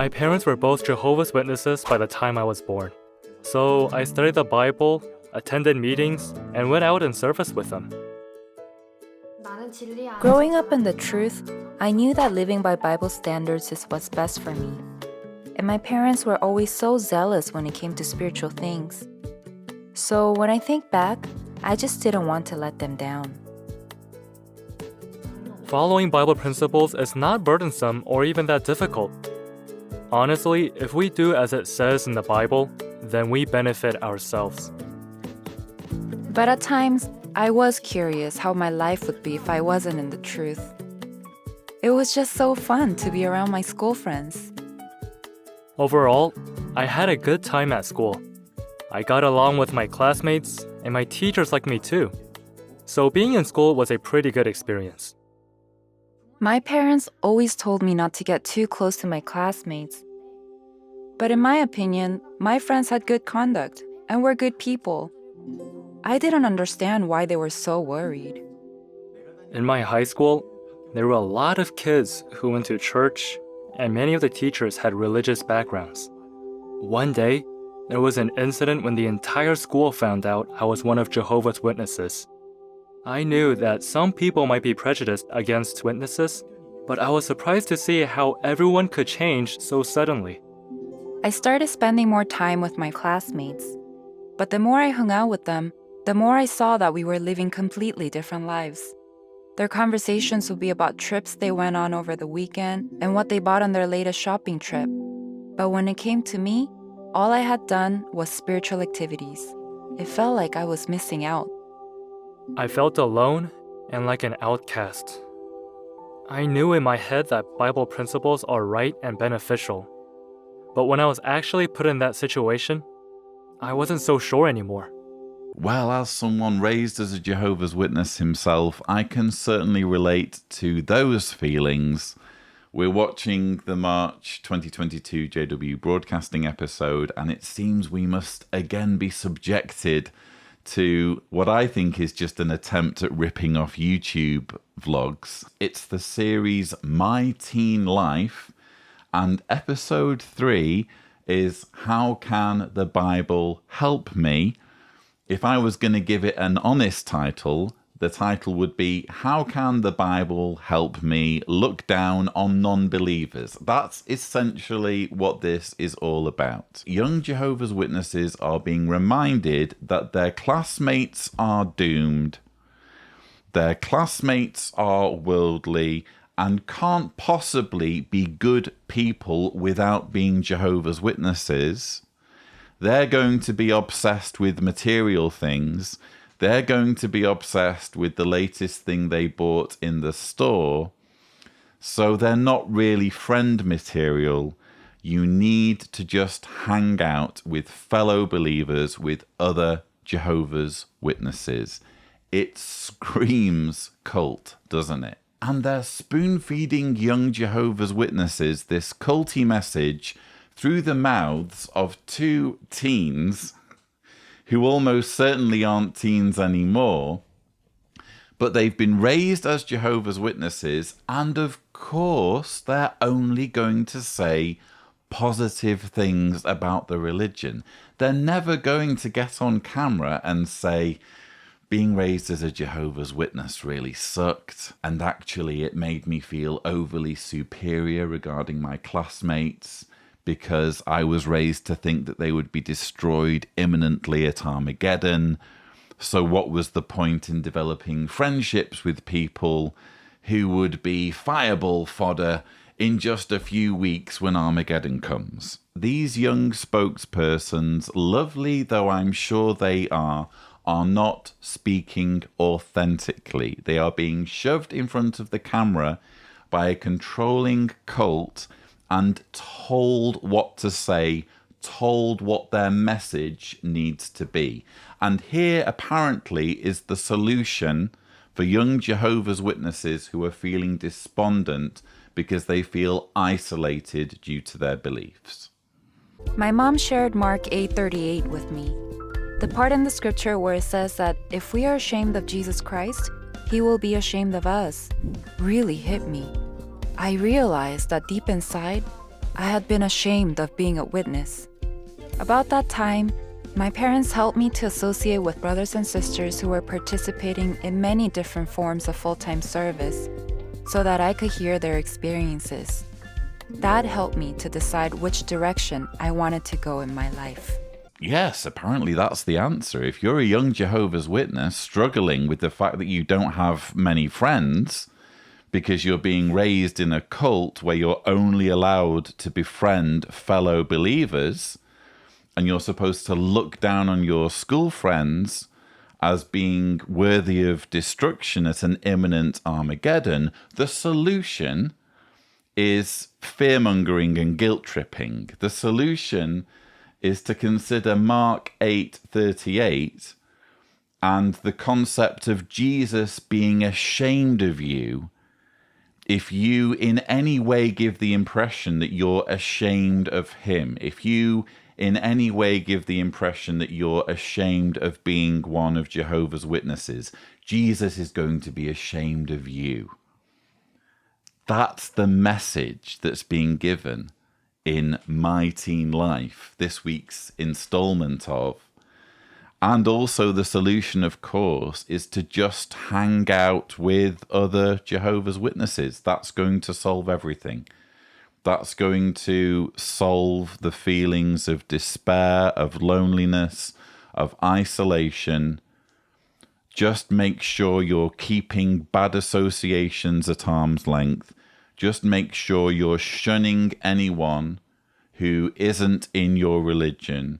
My parents were both Jehovah's Witnesses by the time I was born. So I studied the Bible, attended meetings, and went out in service with them. Growing up in the truth, I knew that living by Bible standards is what's best for me. And my parents were always so zealous when it came to spiritual things. So when I think back, I just didn't want to let them down. Following Bible principles is not burdensome or even that difficult. Honestly, if we do as it says in the Bible, then we benefit ourselves. But at times, I was curious how my life would be if I wasn't in the truth. It was just so fun to be around my school friends. Overall, I had a good time at school. I got along with my classmates, and my teachers liked me too. So being in school was a pretty good experience. My parents always told me not to get too close to my classmates. But in my opinion, my friends had good conduct and were good people. I didn't understand why they were so worried. In my high school, there were a lot of kids who went to church, and many of the teachers had religious backgrounds. One day, there was an incident when the entire school found out I was one of Jehovah's Witnesses. I knew that some people might be prejudiced against witnesses, but I was surprised to see how everyone could change so suddenly. I started spending more time with my classmates. But the more I hung out with them, the more I saw that we were living completely different lives. Their conversations would be about trips they went on over the weekend and what they bought on their latest shopping trip. But when it came to me, all I had done was spiritual activities. It felt like I was missing out. I felt alone and like an outcast. I knew in my head that Bible principles are right and beneficial. But when I was actually put in that situation, I wasn't so sure anymore. Well, as someone raised as a Jehovah's Witness himself, I can certainly relate to those feelings. We're watching the March 2022 JW broadcasting episode, and it seems we must again be subjected to what I think is just an attempt at ripping off YouTube vlogs. It's the series My Teen Life, and episode 3 is How Can the Bible Help Me? If I was going to give it an honest title, the title would be How Can the Bible Help Me Look Down on Non-Believers? That's essentially what this is all about. Young Jehovah's Witnesses are being reminded that their classmates are doomed, their classmates are worldly, and can't possibly be good people without being Jehovah's Witnesses. They're going to be obsessed with material things. They're going to be obsessed with the latest thing they bought in the store. So they're not really friend material. You need to just hang out with fellow believers, with other Jehovah's Witnesses. It screams cult, doesn't it? And they're spoon-feeding young Jehovah's Witnesses this culty message through the mouths of two teens who almost certainly aren't teens anymore, but they've been raised as Jehovah's Witnesses, and of course they're only going to say positive things about the religion. They're never going to get on camera and say, being raised as a Jehovah's Witness really sucked, and actually it made me feel overly superior regarding my classmates, because I was raised to think that they would be destroyed imminently at Armageddon. So what was the point in developing friendships with people who would be fireball fodder in just a few weeks when Armageddon comes? These young spokespersons, lovely though I'm sure they are not speaking authentically. They are being shoved in front of the camera by a controlling cult and told what to say, told what their message needs to be. And here, apparently, is the solution for young Jehovah's Witnesses who are feeling despondent because they feel isolated due to their beliefs. My mom shared Mark 8:38 with me. The part in the scripture where it says that if we are ashamed of Jesus Christ, he will be ashamed of us really hit me. I realized that deep inside, I had been ashamed of being a witness. About that time, my parents helped me to associate with brothers and sisters who were participating in many different forms of full-time service so that I could hear their experiences. That helped me to decide which direction I wanted to go in my life. Yes, apparently that's the answer. If you're a young Jehovah's Witness struggling with the fact that you don't have many friends because you're being raised in a cult where you're only allowed to befriend fellow believers, and you're supposed to look down on your school friends as being worthy of destruction at an imminent Armageddon, the solution is fear-mongering and guilt-tripping. The solution is to consider Mark 8:38 and the concept of Jesus being ashamed of you if you in any way give the impression that you're ashamed of him, if you in any way give the impression that you're ashamed of being one of Jehovah's Witnesses, Jesus is going to be ashamed of you. That's the message that's being given in My Teen Life, this week's installment of. And also the solution, of course, is to just hang out with other Jehovah's Witnesses. That's going to solve everything. That's going to solve the feelings of despair, of loneliness, of isolation. Just make sure you're keeping bad associations at arm's length. Just make sure you're shunning anyone who isn't in your religion,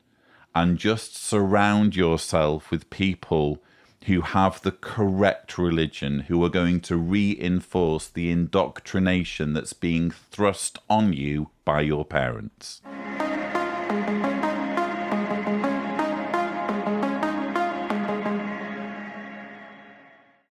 and just surround yourself with people who have the correct religion, who are going to reinforce the indoctrination that's being thrust on you by your parents.